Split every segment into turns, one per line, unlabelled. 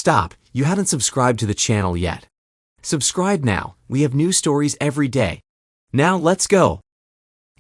Stop, you haven't subscribed to the channel yet. Subscribe now, we have new stories every day. Now let's go.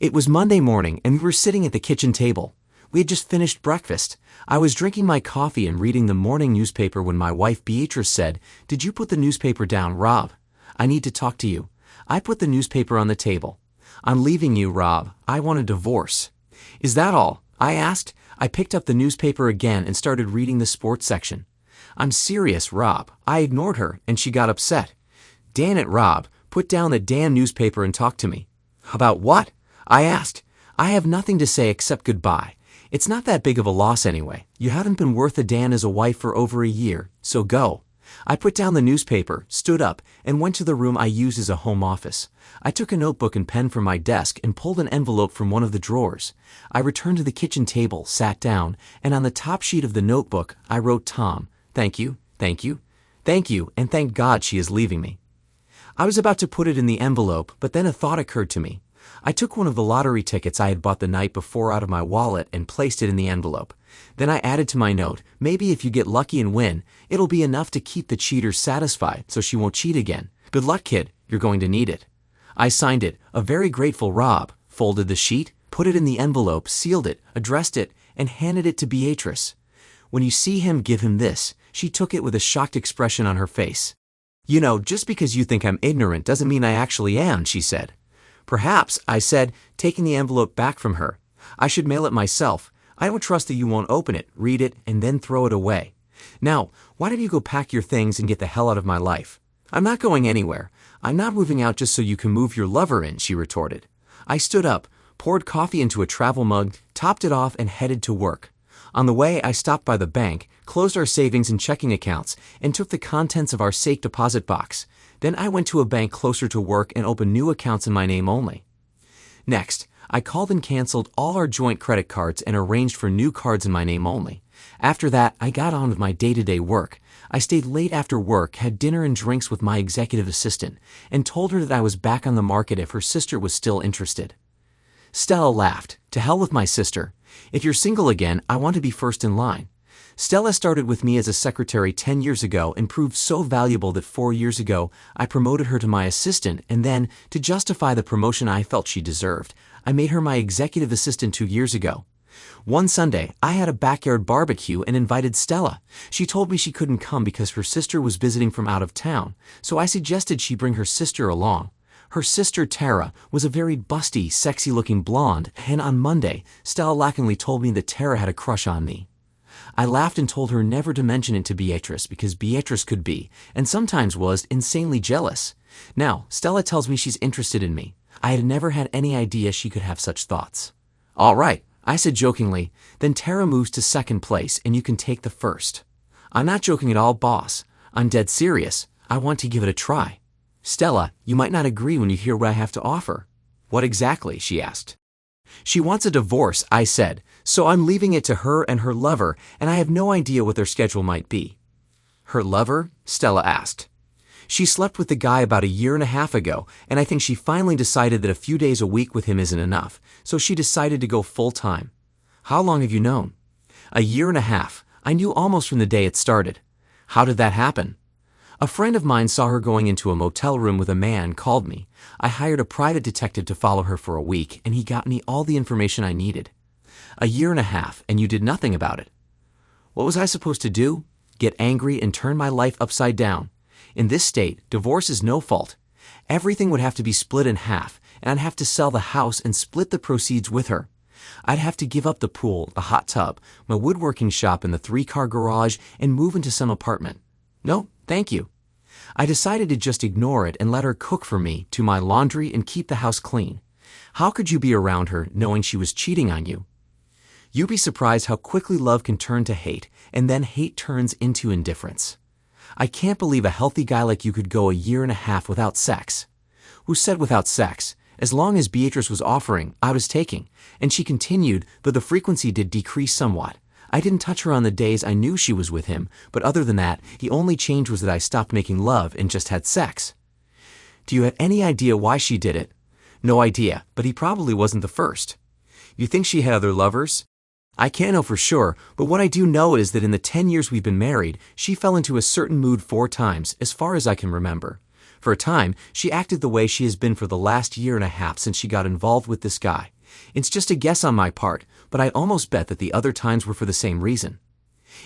It was Monday morning and we were sitting at the kitchen table. We had just finished breakfast. I was drinking my coffee and reading the morning newspaper when my wife Beatrice said, "Did you put the newspaper down, Rob? I need to talk to you." I put the newspaper on the table. "I'm leaving you, Rob. I want a divorce." "Is that all?" I asked. I picked up the newspaper again and started reading the sports section. "I'm serious, Rob." I ignored her and she got upset. "Damn it, Rob. Put down the damn newspaper and talk to me." "About what?" I asked. "I have nothing to say except goodbye. It's not that big of a loss anyway. You haven't been worth a damn as a wife for over a year, so go." I put down the newspaper, stood up, and went to the room I use as a home office. I took a notebook and pen from my desk and pulled an envelope from one of the drawers. I returned to the kitchen table, sat down, and on the top sheet of the notebook, I wrote Tom, "Thank you, thank you, thank you, and thank God she is leaving me." I was about to put it in the envelope, but then a thought occurred to me. I took one of the lottery tickets I had bought the night before out of my wallet and placed it in the envelope. Then I added to my note, "Maybe if you get lucky and win, it'll be enough to keep the cheater satisfied so she won't cheat again. Good luck, kid. You're going to need it." I signed it, "A very grateful Rob," folded the sheet, put it in the envelope, sealed it, addressed it, and handed it to Beatrice. "When you see him, give him this." She took it with a shocked expression on her face. "You know, just because you think I'm ignorant doesn't mean I actually am," she said. "Perhaps," I said, taking the envelope back from her. "I should mail it myself. I don't trust that you won't open it, read it, and then throw it away. Now, why don't you go pack your things and get the hell out of my life?" "I'm not going anywhere. I'm not moving out just so you can move your lover in," she retorted. I stood up, poured coffee into a travel mug, topped it off, and headed to work. On the way, I stopped by the bank, closed our savings and checking accounts, and took the contents of our safe deposit box. Then I went to a bank closer to work and opened new accounts in my name only. Next, I called and canceled all our joint credit cards and arranged for new cards in my name only. After that, I got on with my day-to-day work. I stayed late after work, had dinner and drinks with my executive assistant, and told her that I was back on the market if her sister was still interested. Stella laughed. "To hell with my sister. If you're single again, I want to be first in line." Stella started with me as a secretary 10 years ago and proved so valuable that 4 years ago, I promoted her to my assistant, and then, to justify the promotion I felt she deserved, I made her my executive assistant 2 years ago. One Sunday, I had a backyard barbecue and invited Stella. She told me she couldn't come because her sister was visiting from out of town, so I suggested she bring her sister along. Her sister, Tara, was a very busty, sexy-looking blonde, and on Monday, Stella laughingly told me that Tara had a crush on me. I laughed and told her never to mention it to Beatrice because Beatrice could be, and sometimes was, insanely jealous. Now, Stella tells me she's interested in me. I had never had any idea she could have such thoughts. "All right," I said jokingly, "then Tara moves to second place and you can take the first." "I'm not joking at all, boss. I'm dead serious. I want to give it a try." "Stella, you might not agree when you hear what I have to offer." "What exactly?" she asked. "She wants a divorce," I said, "so I'm leaving it to her and her lover, and I have no idea what their schedule might be." "Her lover?" Stella asked. "She slept with the guy about a year and a half ago, and I think she finally decided that a few days a week with him isn't enough, so she decided to go full-time." "How long have you known?" "A year and a half. I knew almost from the day it started." "How did that happen?" "A friend of mine saw her going into a motel room with a man, called me. I hired a private detective to follow her for a week, and he got me all the information I needed." "A year and a half, and you did nothing about it." "What was I supposed to do? Get angry and turn my life upside down? In this state, divorce is no fault. Everything would have to be split in half, and I'd have to sell the house and split the proceeds with her. I'd have to give up the pool, the hot tub, my woodworking shop and the 3-car garage and move into some apartment. No, thank you. I decided to just ignore it and let her cook for me, do my laundry, and keep the house clean. How could you be around her knowing she was cheating on you? You'd be surprised how quickly love can turn to hate, and then hate turns into indifference. I can't believe a healthy guy like you could go a year and a half without sex." "Who said without sex? As long as Beatrice was offering, I was taking." And she continued, though the frequency did decrease somewhat. "I didn't touch her on the days I knew she was with him, but other than that, the only change was that I stopped making love and just had sex." "Do you have any idea why she did it?" "No idea, but he probably wasn't the first." "You think she had other lovers?" I can't know for sure, but what I do know is that in the 10 years we've been married, she fell into a certain mood 4 times, as far as I can remember. For a time, she acted the way she has been for the last year and a half since she got involved with this guy. It's just a guess on my part, but I almost bet that the other times were for the same reason.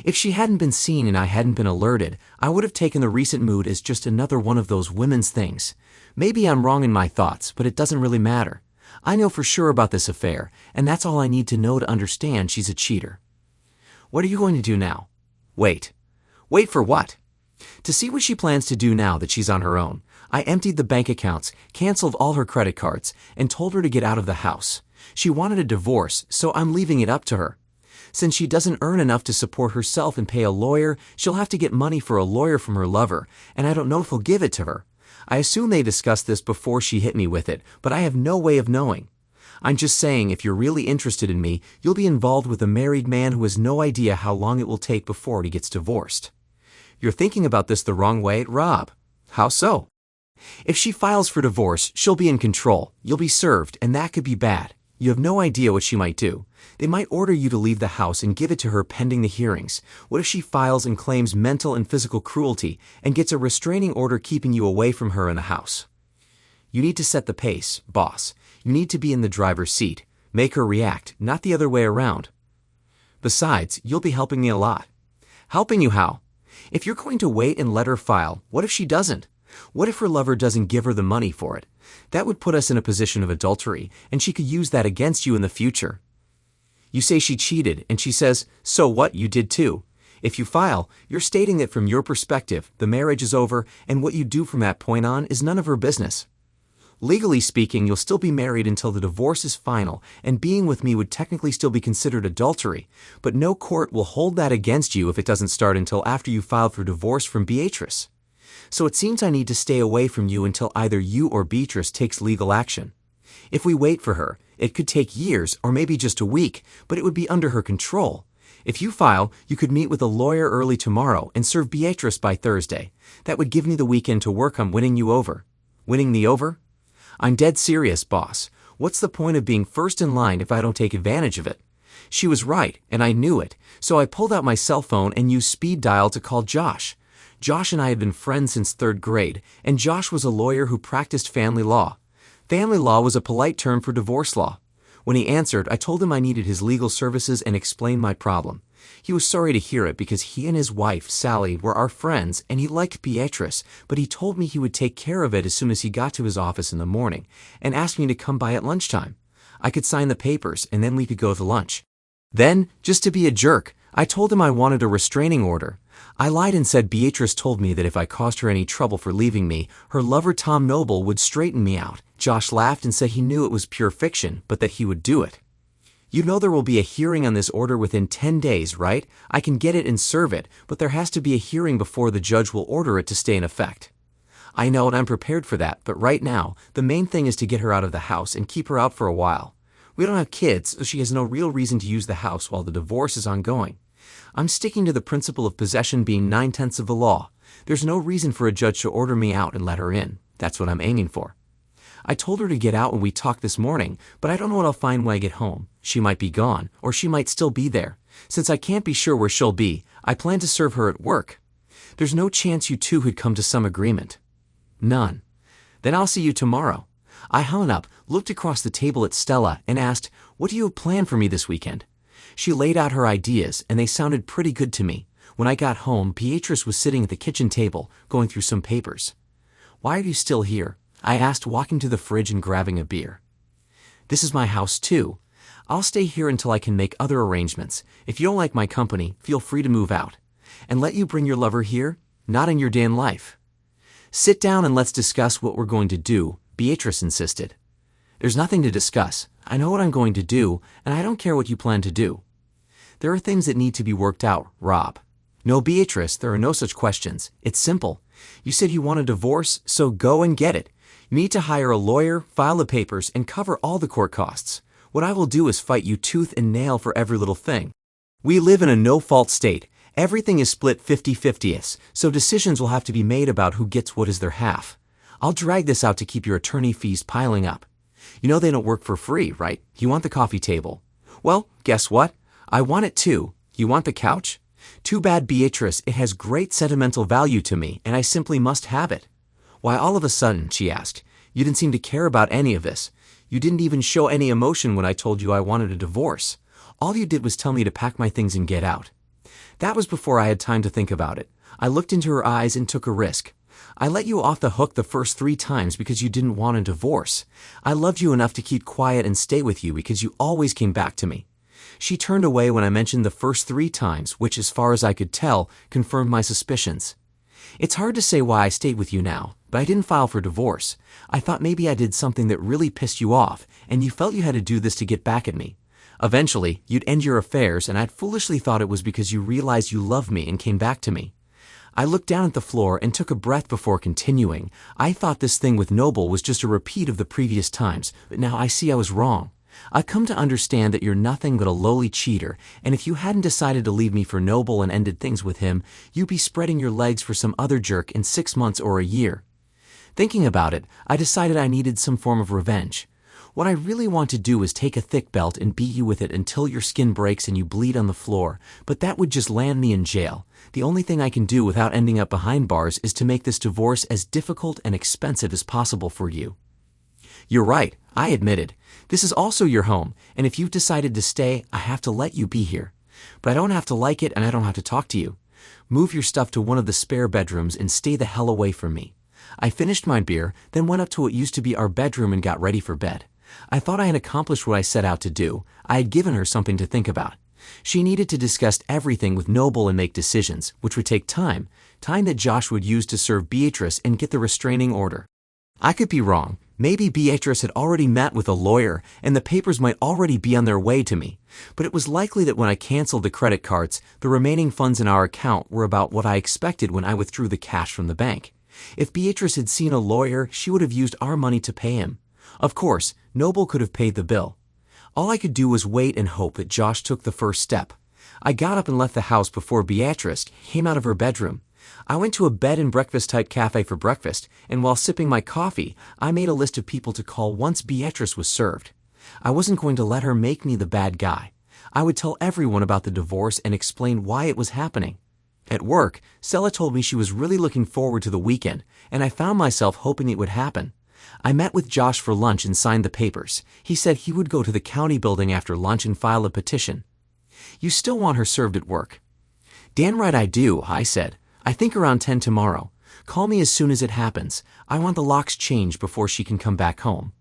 If she hadn't been seen and I hadn't been alerted, I would have taken the recent mood as just another one of those women's things. Maybe I'm wrong in my thoughts, but it doesn't really matter. I know for sure about this affair, and that's all I need to know to understand she's a cheater. What are you going to do now? Wait. Wait for what? To see what she plans to do now that she's on her own. I emptied the bank accounts, canceled all her credit cards, and told her to get out of the house. She wanted a divorce, so I'm leaving it up to her. Since she doesn't earn enough to support herself and pay a lawyer, she'll have to get money for a lawyer from her lover, and I don't know if he'll give it to her. I assume they discussed this before she hit me with it, but I have no way of knowing. I'm just saying if you're really interested in me, you'll be involved with a married man who has no idea how long it will take before he gets divorced. You're thinking about this the wrong way, Rob. How so? If she files for divorce, she'll be in control. You'll be served, and that could be bad. You have no idea what she might do. They might order you to leave the house and give it to her pending the hearings. What if she files and claims mental and physical cruelty and gets a restraining order keeping you away from her in the house? You need to set the pace, boss. You need to be in the driver's seat. Make her react, not the other way around. Besides, you'll be helping me a lot. Helping you how? If you're going to wait and let her file, what if she doesn't? What if her lover doesn't give her the money for it? That would put us in a position of adultery, and she could use that against you in the future. You say she cheated, and she says, so what, you did too. If you file, you're stating that from your perspective, the marriage is over, and what you do from that point on is none of her business. Legally speaking, you'll still be married until the divorce is final, and being with me would technically still be considered adultery, but no court will hold that against you if it doesn't start until after you filed for divorce from Beatrice. So it seems I need to stay away from you until either you or Beatrice takes legal action. If we wait for her, it could take years or maybe just a week, but it would be under her control. If you file, you could meet with a lawyer early tomorrow and serve Beatrice by Thursday. That would give me the weekend to work on winning you over. Winning me over? I'm dead serious, boss. What's the point of being first in line if I don't take advantage of it? She was right, and I knew it, so I pulled out my cell phone and used speed dial to call Josh. Josh and I had been friends since 3rd grade, and Josh was a lawyer who practiced family law. Family law was a polite term for divorce law. When he answered, I told him I needed his legal services and explained my problem. He was sorry to hear it because he and his wife, Sally, were our friends and he liked Beatrice, but he told me he would take care of it as soon as he got to his office in the morning and asked me to come by at lunchtime. I could sign the papers and then we could go to lunch. Then, just to be a jerk, I told him I wanted a restraining order. I lied and said Beatrice told me that if I caused her any trouble for leaving me, her lover Tom Noble would straighten me out. Josh laughed and said he knew it was pure fiction, but that he would do it. You know there will be a hearing on this order within 10 days, right? I can get it and serve it, but there has to be a hearing before the judge will order it to stay in effect. I know and I'm prepared for that, but right now, the main thing is to get her out of the house and keep her out for a while. We don't have kids, so she has no real reason to use the house while the divorce is ongoing. I'm sticking to the principle of possession being 9/10 of the law. There's no reason for a judge to order me out and let her in. That's what I'm aiming for. I told her to get out when we talked this morning, but I don't know what I'll find when I get home. She might be gone, or she might still be there. Since I can't be sure where she'll be, I plan to serve her at work. There's no chance you two had come to some agreement. None. Then I'll see you tomorrow. I hung up, looked across the table at Stella, and asked, what do you have planned for me this weekend? She laid out her ideas, and they sounded pretty good to me. When I got home, Beatrice was sitting at the kitchen table, going through some papers. Why are you still here? I asked, walking to the fridge and grabbing a beer. This is my house, too. I'll stay here until I can make other arrangements. If you don't like my company, feel free to move out. And let you bring your lover here? Not in your day in life. Sit down and let's discuss what we're going to do, Beatrice insisted. There's nothing to discuss. I know what I'm going to do, and I don't care what you plan to do. There are things that need to be worked out, Rob. No, Beatrice, there are no such questions. It's simple. You said you want a divorce, so go and get it. You need to hire a lawyer, file the papers, and cover all the court costs. What I will do is fight you tooth and nail for every little thing. We live in a no-fault state. Everything is split 50-50, so decisions will have to be made about who gets what is their half. I'll drag this out to keep your attorney fees piling up. You know they don't work for free, right? You want the coffee table. Well, guess what? I want it too. You want the couch? Too bad, Beatrice, it has great sentimental value to me, and I simply must have it. Why all of a sudden, she asked. You didn't seem to care about any of this. You didn't even show any emotion when I told you I wanted a divorce. All you did was tell me to pack my things and get out. That was before I had time to think about it. I looked into her eyes and took a risk. I let you off the hook the first 3 times because you didn't want a divorce. I loved you enough to keep quiet and stay with you because you always came back to me. She turned away when I mentioned the first 3 times, which, as far as I could tell, confirmed my suspicions. It's hard to say why I stayed with you now, but I didn't file for divorce. I thought maybe I did something that really pissed you off, and you felt you had to do this to get back at me. Eventually, you'd end your affairs, and I'd foolishly thought it was because you realized you loved me and came back to me. I looked down at the floor and took a breath before continuing. I thought this thing with Noble was just a repeat of the previous times, but now I see I was wrong. I've come to understand that you're nothing but a lowly cheater, and if you hadn't decided to leave me for Noble and ended things with him, you'd be spreading your legs for some other jerk in 6 months or a year. Thinking about it, I decided I needed some form of revenge. What I really want to do is take a thick belt and beat you with it until your skin breaks and you bleed on the floor, but that would just land me in jail. The only thing I can do without ending up behind bars is to make this divorce as difficult and expensive as possible for you. You're right, I admitted. This is also your home, and if you've decided to stay, I have to let you be here. But I don't have to like it and I don't have to talk to you. Move your stuff to one of the spare bedrooms and stay the hell away from me. I finished my beer, then went up to what used to be our bedroom and got ready for bed. I thought I had accomplished what I set out to do. I had given her something to think about. She needed to discuss everything with Noble and make decisions, which would take time that Josh would use to serve Beatrice and get the restraining order. I could be wrong. Maybe Beatrice had already met with a lawyer and the papers might already be on their way to me. But it was likely that when I canceled the credit cards, the remaining funds in our account were about what I expected when I withdrew the cash from the bank. If Beatrice had seen a lawyer, she would have used our money to pay him. Of course, Noble could have paid the bill. All I could do was wait and hope that Josh took the first step. I got up and left the house before Beatrice came out of her bedroom. I went to a bed and breakfast type cafe for breakfast, and while sipping my coffee, I made a list of people to call once Beatrice was served. I wasn't going to let her make me the bad guy. I would tell everyone about the divorce and explain why it was happening. At work, Stella told me she was really looking forward to the weekend, and I found myself hoping it would happen. I met with Josh for lunch and signed the papers. He said he would go to the county building after lunch and file a petition. You still want her served at work? Damn right I do, I said. I think around 10 tomorrow. Call me as soon as it happens. I want the locks changed before she can come back home.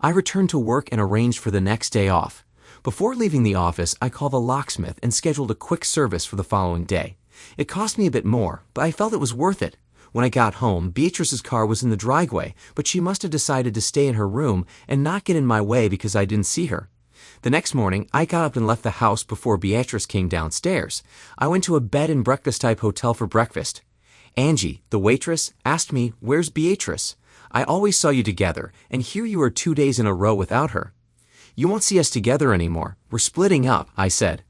I returned to work and arranged for the next day off. Before leaving the office, I called the locksmith and scheduled a quick service for the following day. It cost me a bit more, but I felt it was worth it. When I got home, Beatrice's car was in the driveway, but she must have decided to stay in her room and not get in my way because I didn't see her. The next morning, I got up and left the house before Beatrice came downstairs. I went to a bed and breakfast type hotel for breakfast. Angie, the waitress, asked me, "Where's Beatrice? I always saw you together, and here you are 2 days in a row without her." "You won't see us together anymore. We're splitting up," I said.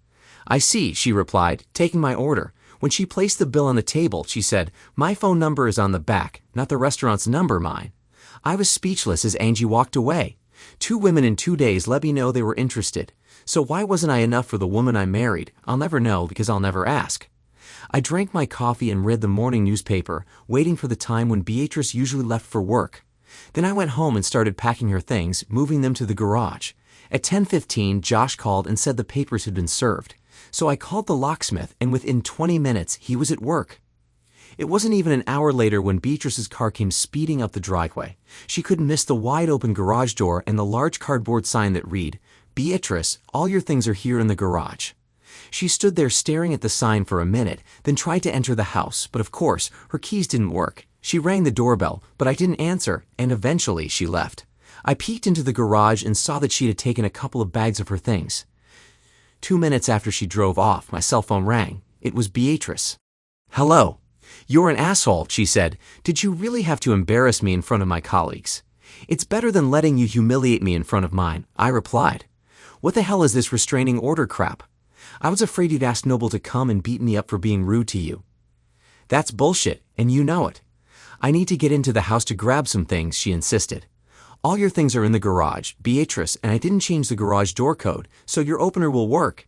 "I see," she replied, taking my order. When she placed the bill on the table, she said, "My phone number is on the back, not the restaurant's number, mine." I was speechless as Angie walked away. 2 women in 2 days let me know they were interested. So why wasn't I enough for the woman I married? I'll never know because I'll never ask. I drank my coffee and read the morning newspaper, waiting for the time when Beatrice usually left for work. Then I went home and started packing her things, moving them to the garage. At 10:15, Josh called and said the papers had been served. So I called the locksmith, and within 20 minutes, he was at work. It wasn't even an hour later when Beatrice's car came speeding up the driveway. She couldn't miss the wide-open garage door and the large cardboard sign that read, "Beatrice, all your things are here in the garage." She stood there staring at the sign for a minute, then tried to enter the house, but of course, her keys didn't work. She rang the doorbell, but I didn't answer, and eventually she left. I peeked into the garage and saw that she had taken a couple of bags of her things. 2 minutes after she drove off, my cell phone rang. It was Beatrice. "Hello. You're an asshole," she said. "Did you really have to embarrass me in front of my colleagues?" "It's better than letting you humiliate me in front of mine," I replied. "What the hell is this restraining order crap? I was afraid you'd ask Noble to come and beat me up for being rude to you." "That's bullshit, and you know it." "I need to get into the house to grab some things," she insisted. "All your things are in the garage, Beatrice, and I didn't change the garage door code, so your opener will work.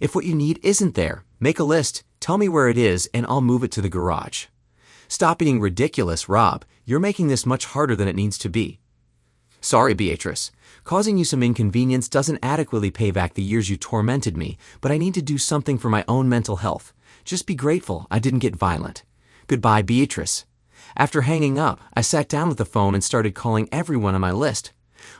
If what you need isn't there, make a list, tell me where it is, and I'll move it to the garage. Stop being ridiculous, Rob. You're making this much harder than it needs to be. Sorry, Beatrice. Causing you some inconvenience doesn't adequately pay back the years you tormented me, but I need to do something for my own mental health. Just be grateful I didn't get violent. Goodbye, Beatrice. After hanging up, I sat down with the phone and started calling everyone on my list.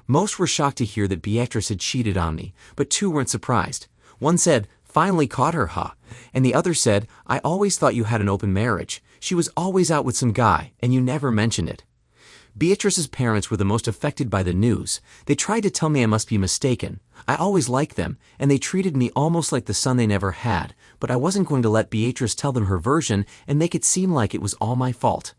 Most were shocked to hear that Beatrice had cheated on me, but 2 weren't surprised. One said, "Finally caught her, huh?" And the other said, "I always thought you had an open marriage. She was always out with some guy, and you never mentioned it." Beatrice's parents were the most affected by the news. They tried to tell me I must be mistaken. I always liked them, and they treated me almost like the son they never had, but I wasn't going to let Beatrice tell them her version and make it seem like it was all my fault.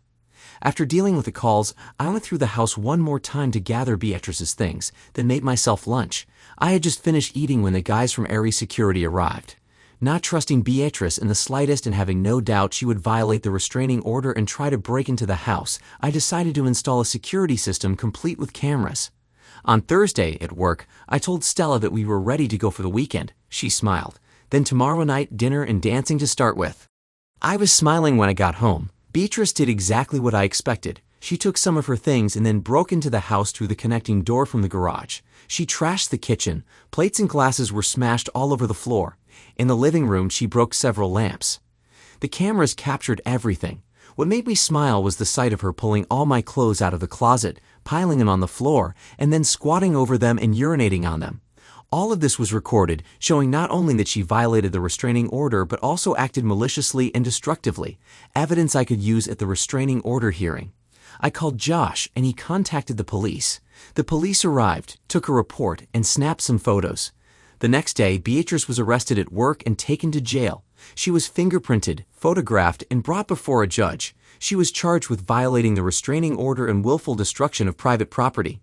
After dealing with the calls, I went through the house one more time to gather Beatrice's things, then made myself lunch. I had just finished eating when the guys from Area Security arrived. Not trusting Beatrice in the slightest and having no doubt she would violate the restraining order and try to break into the house, I decided to install a security system complete with cameras. On Thursday, at work, I told Stella that we were ready to go for the weekend. She smiled. Then tomorrow night, dinner and dancing to start with. I was smiling when I got home. Beatrice did exactly what I expected. She took some of her things and then broke into the house through the connecting door from the garage. She trashed the kitchen. Plates and glasses were smashed all over the floor. In the living room, she broke several lamps. The cameras captured everything. What made me smile was the sight of her pulling all my clothes out of the closet, piling them on the floor, and then squatting over them and urinating on them. All of this was recorded, showing not only that she violated the restraining order but also acted maliciously and destructively, evidence I could use at the restraining order hearing. I called Josh, and he contacted the police. The police arrived, took a report, and snapped some photos. The next day, Beatrice was arrested at work and taken to jail. She was fingerprinted, photographed, and brought before a judge. She was charged with violating the restraining order and willful destruction of private property.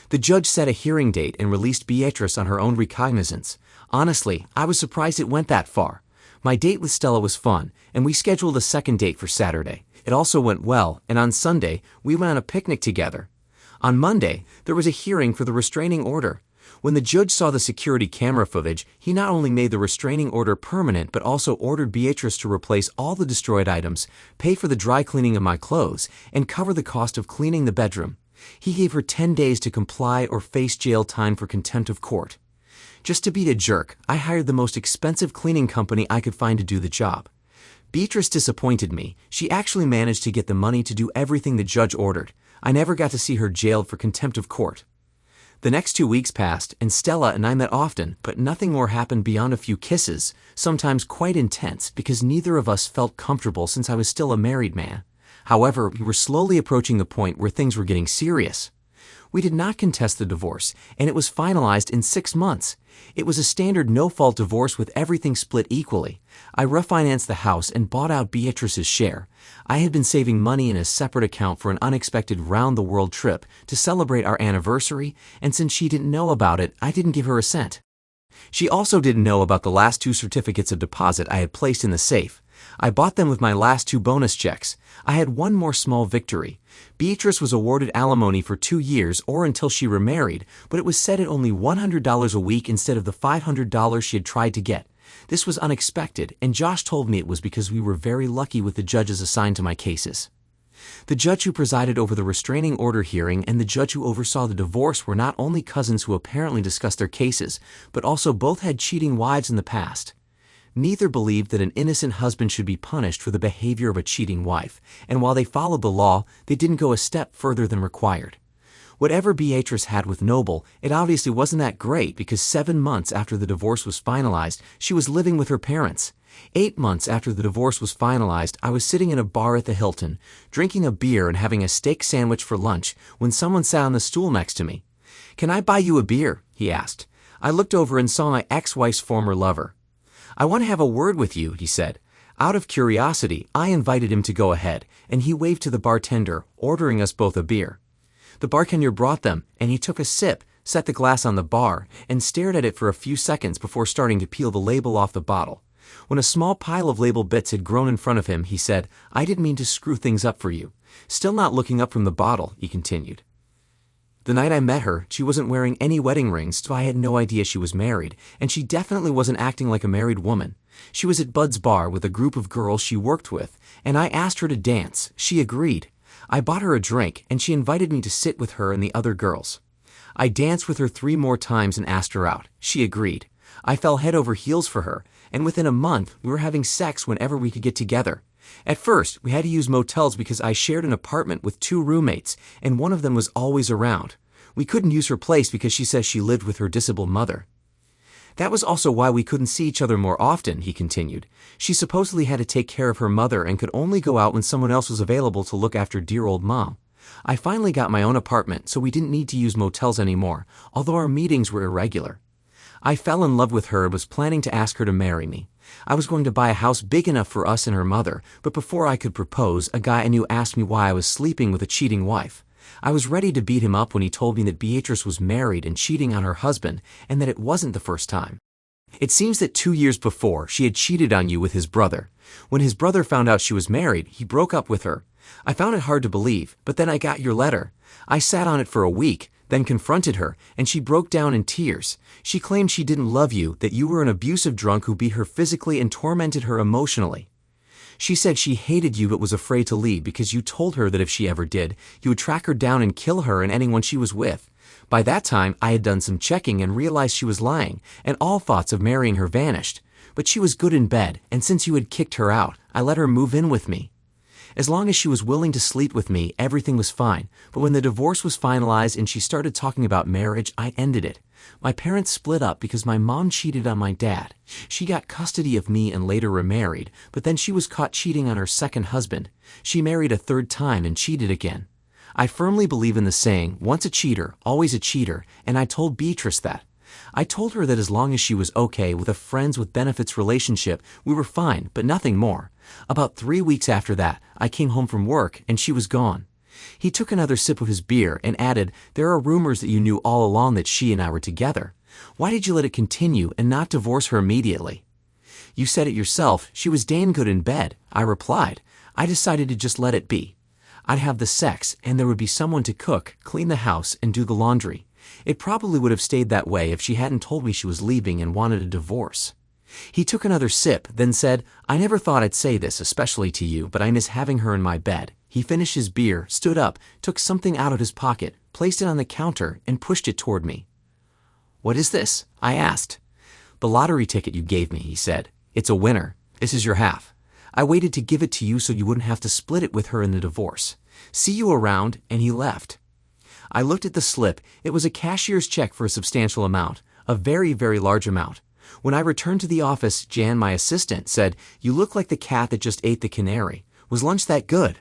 The judge set a hearing date and released Beatrice on her own recognizance. Honestly, I was surprised it went that far. My date with Stella was fun, and we scheduled a second date for Saturday. It also went well, and on Sunday, we went on a picnic together. On Monday, there was a hearing for the restraining order. When the judge saw the security camera footage, he not only made the restraining order permanent but also ordered Beatrice to replace all the destroyed items, pay for the dry cleaning of my clothes, and cover the cost of cleaning the bedroom. He gave her 10 days to comply or face jail time for contempt of court. Just to beat a jerk, I hired the most expensive cleaning company I could find to do the job. Beatrice disappointed me. She actually managed to get the money to do everything the judge ordered. I never got to see her jailed for contempt of court. The next 2 weeks passed, and Stella and I met often, but nothing more happened beyond a few kisses, sometimes quite intense because neither of us felt comfortable since I was still a married man. However, we were slowly approaching the point where things were getting serious. We did not contest the divorce, and it was finalized in 6 months. It was a standard no-fault divorce with everything split equally. I refinanced the house and bought out Beatrice's share. I had been saving money in a separate account for an unexpected round-the-world trip to celebrate our anniversary, and since she didn't know about it, I didn't give her a cent. She also didn't know about the last 2 certificates of deposit I had placed in the safe. I bought them with my last 2 bonus checks. I had one more small victory. Beatrice was awarded alimony for 2 years or until she remarried, but it was set at only $100 a week instead of the $500 she had tried to get. This was unexpected, and Josh told me it was because we were very lucky with the judges assigned to my cases. The judge who presided over the restraining order hearing and the judge who oversaw the divorce were not only cousins who apparently discussed their cases, but also both had cheating wives in the past. Neither believed that an innocent husband should be punished for the behavior of a cheating wife, and while they followed the law, they didn't go a step further than required. Whatever Beatrice had with Noble, it obviously wasn't that great because 7 months after the divorce was finalized, she was living with her parents. 8 months after the divorce was finalized, I was sitting in a bar at the Hilton, drinking a beer and having a steak sandwich for lunch when someone sat on the stool next to me. "Can I buy you a beer?" he asked. I looked over and saw my ex-wife's former lover. "I want to have a word with you," he said. Out of curiosity, I invited him to go ahead, and he waved to the bartender, ordering us both a beer. The bartender brought them, and he took a sip, set the glass on the bar, and stared at it for a few seconds before starting to peel the label off the bottle. When a small pile of label bits had grown in front of him, he said, "I didn't mean to screw things up for you." Still not looking up from the bottle, he continued. The night I met her, she wasn't wearing any wedding rings, so I had no idea she was married, and she definitely wasn't acting like a married woman. She was at Bud's bar with a group of girls she worked with, and I asked her to dance. She agreed. I bought her a drink, and she invited me to sit with her and the other girls. I danced with her 3 more times and asked her out. She agreed. I fell head over heels for her, and within a month, we were having sex whenever we could get together. At first, we had to use motels because I shared an apartment with 2 roommates, and one of them was always around. We couldn't use her place because she says she lived with her disabled mother. That was also why we couldn't see each other more often, he continued. She supposedly had to take care of her mother and could only go out when someone else was available to look after dear old mom. I finally got my own apartment, so we didn't need to use motels anymore, although our meetings were irregular. I fell in love with her and was planning to ask her to marry me. I was going to buy a house big enough for us and her mother, but before I could propose, a guy I knew asked me why I was sleeping with a cheating wife. I was ready to beat him up when he told me that Beatrice was married and cheating on her husband, and that it wasn't the first time. It seems that 2 years before, she had cheated on you with his brother. When his brother found out she was married, he broke up with her. I found it hard to believe, but then I got your letter. I sat on it for a week, then confronted her, and she broke down in tears. She claimed she didn't love you, that you were an abusive drunk who beat her physically and tormented her emotionally. She said she hated you but was afraid to leave because you told her that if she ever did, you would track her down and kill her and anyone she was with. By that time, I had done some checking and realized she was lying, and all thoughts of marrying her vanished. But she was good in bed, and since you had kicked her out, I let her move in with me. As long as she was willing to sleep with me, everything was fine, but when the divorce was finalized and she started talking about marriage, I ended it. My parents split up because my mom cheated on my dad. She got custody of me and later remarried, but then she was caught cheating on her second husband. She married a 3rd time and cheated again. I firmly believe in the saying, once a cheater, always a cheater, and I told Beatrice that. I told her that as long as she was okay with a friends with benefits relationship, we were fine, but nothing more. About 3 weeks after that, I came home from work and she was gone. He took another sip of his beer and added, "There are rumors that you knew all along that she and I were together. Why did you let it continue and not divorce her immediately?" "You said it yourself, she was damn good in bed," I replied. "I decided to just let it be. I'd have the sex, and there would be someone to cook, clean the house, and do the laundry. It probably would have stayed that way if she hadn't told me she was leaving and wanted a divorce." He took another sip, then said, "I never thought I'd say this, especially to you, but I miss having her in my bed." He finished his beer, stood up, took something out of his pocket, placed it on the counter, and pushed it toward me. "What is this?" I asked. "The lottery ticket you gave me," he said. "It's a winner. This is your half. I waited to give it to you so you wouldn't have to split it with her in the divorce. See you around," and he left. I looked at the slip. It was a cashier's check for a substantial amount, a very, very large amount. When I returned to the office, Jan, my assistant, said, "You look like the cat that just ate the canary. Was lunch that good?"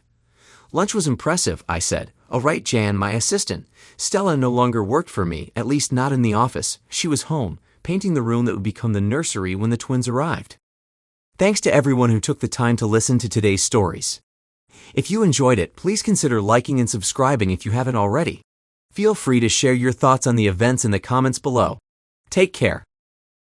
"Lunch was impressive," I said. "Oh, right, Jan, my assistant. Stella no longer worked for me, at least not in the office. She was home, painting the room that would become the nursery when the twins arrived." Thanks to everyone who took the time to listen to today's stories. If you enjoyed it, please consider liking and subscribing if you haven't already. Feel free to share your thoughts on the events in the comments below. Take care.